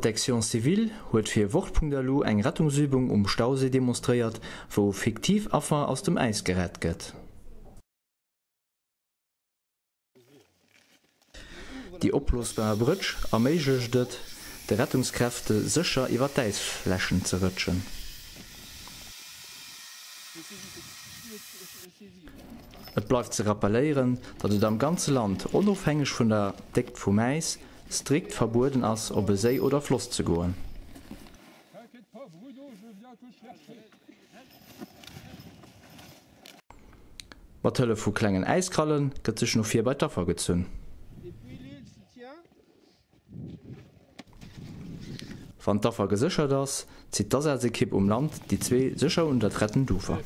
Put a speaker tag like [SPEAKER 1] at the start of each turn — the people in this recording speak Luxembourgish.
[SPEAKER 1] Protection Civil huet fir Wortpunktlo eng Rettungsübung Stausee demonstriert, wo fiktiv Affer aus dem Eis gerett gëtt. Die oplosbare Brütsch erméiglecht et, de Rettungskräfte sicher iwwer d'Eisflächen ze rutschen. Et bleibt ze rappelieren, dat et am ganze Land onofhängig vun der Deckt vum Eis strikt verboten ass, op e See oder Floss zu goen. Mat Hëlle vu klengen Eiskrallen gëtt sech no 4 bei Daffer gezünn. Wann Daffer gesichert ass, zieht das als Kipp Land die 2 sicher unter 3. Dufer.